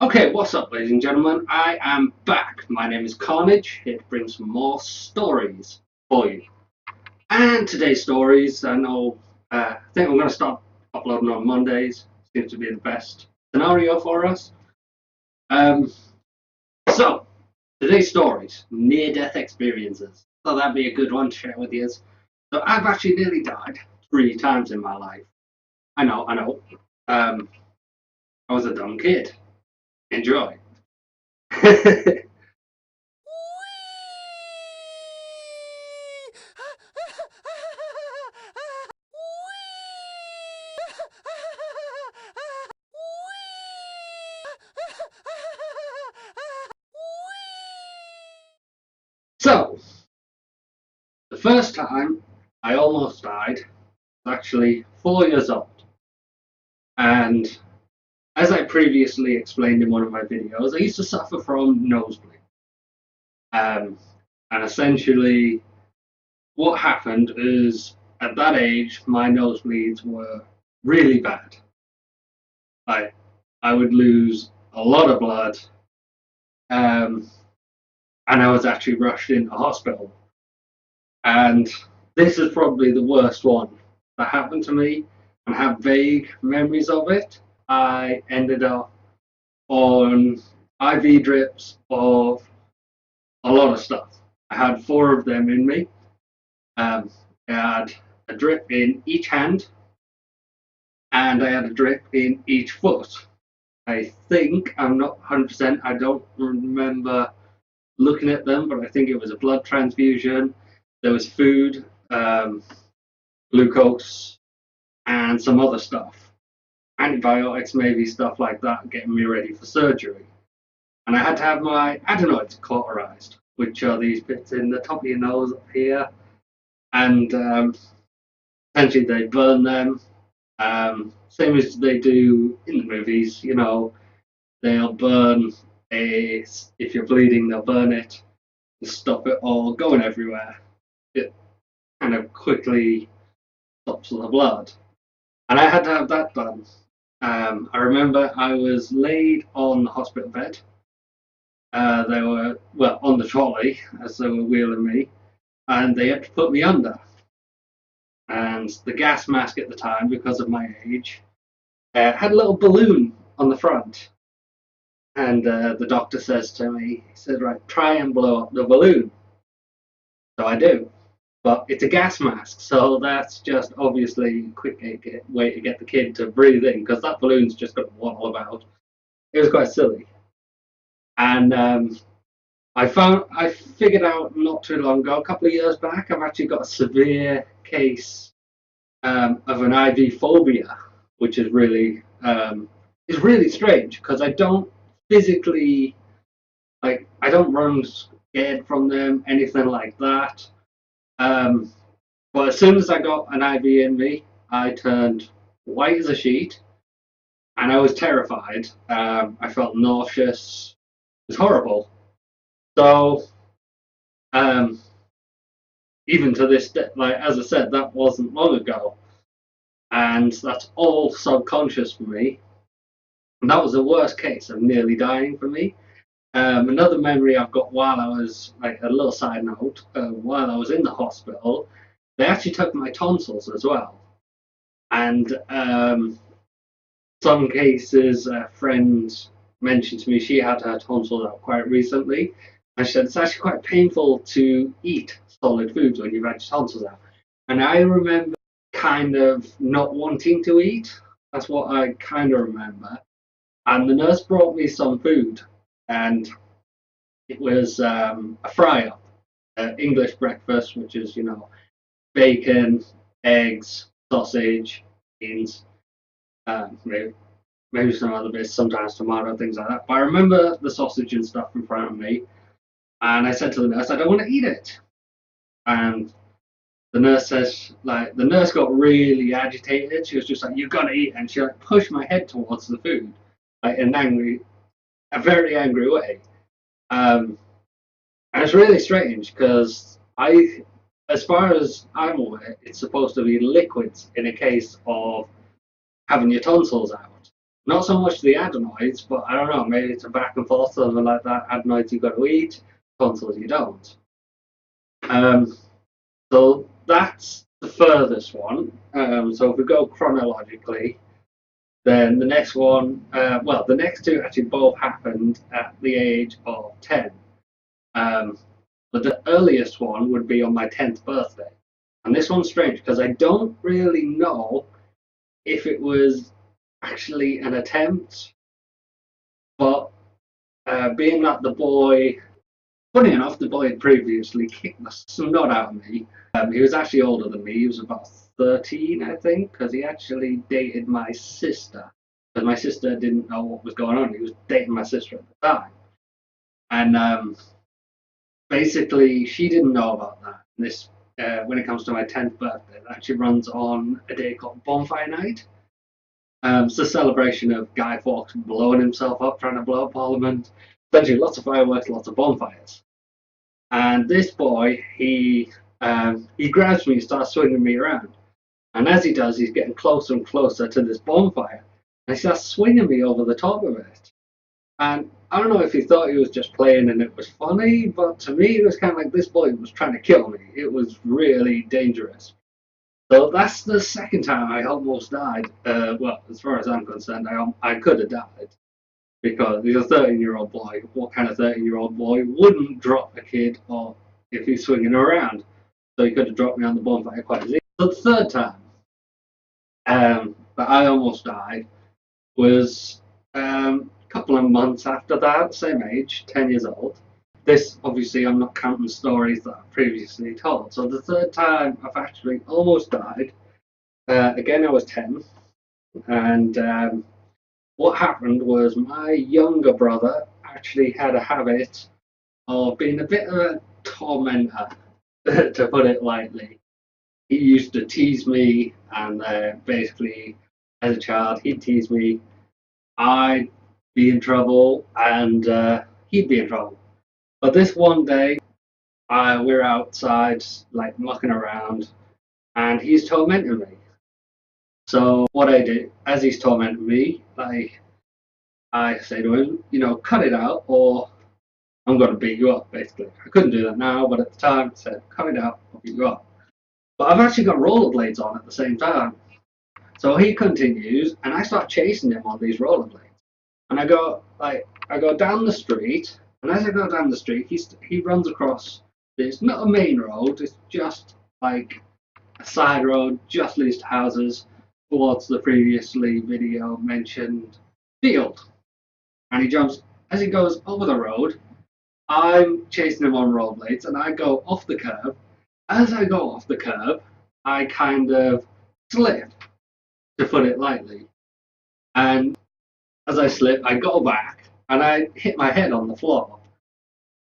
Okay, what's up, ladies and gentlemen? I am back. My name is Carnage, here to bring some more stories for you. And today's stories, I think I'm going to start uploading on Mondays. Seems to be the best scenario for us. Um, so, today's stories, near-death experiences. So that'd be a good one to share with you. So I've actually nearly died 3 times in my life. I know. Um, I was a dumb kid. Enjoy. So, the first time I almost died was actually 4 years old. And as I previously explained in one of my videos, I used to suffer from nosebleed. Um, and essentially, what happened is at that age, my nosebleeds were really bad. Like, I would lose a lot of blood, um, and I was actually rushed into hospital. And this is probably the worst one that happened to me, and I have vague memories of it. I ended up on IV drips of a lot of stuff. I had four of them in me. I had a drip in each hand, and I had a drip in each foot. I think I'm not 100%. I don't remember looking at them, but I think it was a blood transfusion. There was food, glucose, and some other stuff. Antibiotics, maybe stuff like that, getting me ready for surgery. And I had to have my adenoids cauterized, which are these bits in the top of your nose up here. And essentially, they burn them, same as they do in the movies. They'll burn if you're bleeding, they'll burn it to stop it all going everywhere. It kind of quickly stops the blood. And I had to have that done. I remember I was laid on the hospital bed. They were, well, on the trolley as they were wheeling me, and they had to put me under. And the gas mask at the time, because of my age, had a little balloon on the front. And the doctor says to me, he said, right, try and blow up the balloon. So I do. But it's a gas mask, so that's just obviously a quick way to get the kid to breathe in, because that balloon's just going to waddle about. It was quite silly. And I figured out not too long ago, a couple of years back, I've actually got a severe case of an IV phobia, which is really strange because I don't physically I don't run scared from them, anything like that. Um, but as soon as I got an IV in me, I turned white as a sheet, and I was terrified. I felt nauseous. It was horrible. So um, even to this day, like as I said, that wasn't long ago, and that's all subconscious for me. And that was the worst case of nearly dying for me. Another memory I've got while I was, like a little side note, while I was in the hospital, they actually took my tonsils as well. And some cases, a friend mentioned to me she had her tonsils out quite recently. And she said it's actually quite painful to eat solid foods when you've had your tonsils out. And I remember kind of not wanting to eat. That's what I kind of remember. And the nurse brought me some food, and it was a fry up, English breakfast, which is, bacon, eggs, sausage, beans, maybe some other bits, sometimes tomato, things like that. But I remember the sausage and stuff in front of me, and I said to the nurse, I don't want to eat it. And the nurse got really agitated. She was just like, "You've got to eat," and she like pushed my head towards the food, like in a very angry way. Um, and it's really strange because as far as I'm aware, it's supposed to be liquids in a case of having your tonsils out. Not so much the adenoids, but I don't know, maybe it's a back and forth, something like that. Adenoids you got to eat, tonsils you don't. Um, so that's the furthest one. So if we go chronologically, then the next one, well, the next two actually both happened at the age of 10. Um, but the earliest one would be on my 10th birthday. And this one's strange because I don't really know if it was actually an attempt, but being that the boy, funny enough, the boy had previously kicked the snot out of me. He was actually older than me. He was about 13, I think, because he actually dated my sister. Because my sister didn't know what was going on. He was dating my sister at the time. And basically, she didn't know about that. This, when it comes to my 10th birthday, it actually runs on a day called Bonfire Night. It's a celebration of Guy Fawkes blowing himself up, trying to blow up Parliament. Essentially, lots of fireworks, lots of bonfires. And this boy, he grabs me and starts swinging me around. And as he does, he's getting closer and closer to this bonfire. And he starts swinging me over the top of it. And I don't know if he thought he was just playing and it was funny, but to me, it was kind of like this boy was trying to kill me. It was really dangerous. So that's the second time I almost died. Well, as far as I'm concerned, I could have died because he's a 13-year-old boy. What kind of 13-year-old boy wouldn't drop a kid or if he's swinging around? So he could have dropped me on the bonfire quite easily. So the third time that I almost died was a couple of months after that, same age, 10 years old. This, obviously, I'm not counting stories that I've previously told. So the third time I've actually almost died, again, I was 10. And what happened was my younger brother actually had a habit of being a bit of a tormentor, to put it lightly. He used to tease me, and basically, as a child, he'd tease me. I'd be in trouble, and he'd be in trouble. But this one day, we're outside, like mucking around, and he's tormenting me. So what I did, as he's tormenting me, like I say to him, cut it out, or I'm going to beat you up. Basically, I couldn't do that now, but at the time, I said, cut it out, I'll beat you up. But I've actually got rollerblades on at the same time. So he continues, and I start chasing him on these rollerblades. And I go down the street, and as I go down the street, he runs across. It's not a main road; it's just like a side road, just leads to houses towards the previously video mentioned field. And he jumps as he goes over the road. I'm chasing him on rollerblades, and I go off the curb. As I go off the curb, I kind of slip, to put it lightly. And as I slip, I go back and I hit my head on the floor.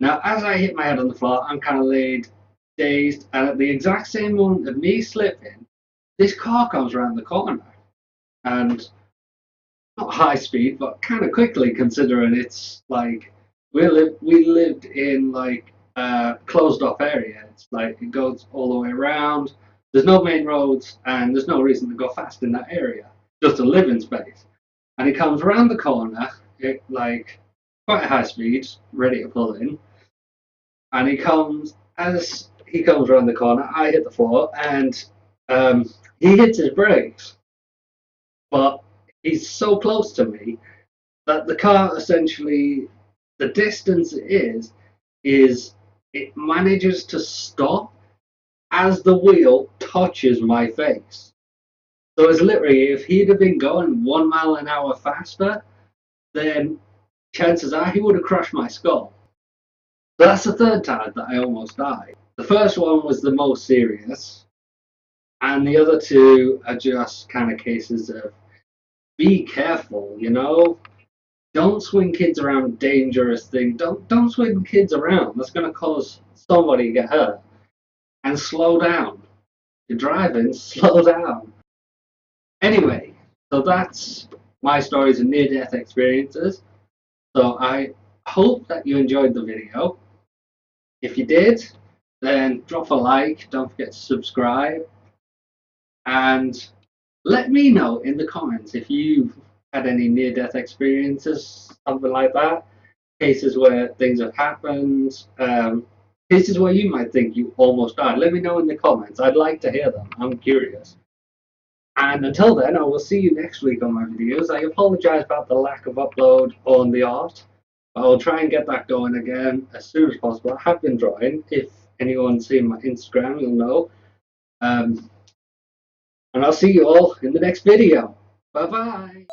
Now, as I hit my head on the floor, I'm kind of laid dazed, and at the exact same moment of me slipping, this car comes around the corner. And not high speed, but kind of quickly, considering it's like we lived in like a closed off area. It's like it goes all the way around. There's no main roads, and there's no reason to go fast in that area. Just a living space. And he comes around the corner, like quite a high speed, ready to pull in. And as he comes around the corner, I hit the floor, and he hits his brakes. But he's so close to me that the car essentially, the distance it is it manages to stop as the wheel touches my face. So it's literally, if he'd have been going 1 mile an hour faster, then chances are he would have crushed my skull. So that's the third time that I almost died. The first one was the most serious, and the other two are just kind of cases of be careful, Don't swing kids around dangerous things. Don't swing kids around. That's going to cause somebody to get hurt. And slow down. You're driving, slow down. Anyway, so that's my stories of near-death experiences. So I hope that you enjoyed the video. If you did, then drop a like. Don't forget to subscribe. And let me know in the comments if you've had any near-death experiences, something like that. Cases where things have happened, cases where you might think you almost died. Let me know in the comments. I'd like to hear them. I'm curious. And until then, I will see you next week on my videos. I apologize about the lack of upload on the art. I'll try and get that going again as soon as possible. I have been drawing. If anyone's seen my Instagram, you'll know. Um, and I'll see you all in the next video. Bye bye.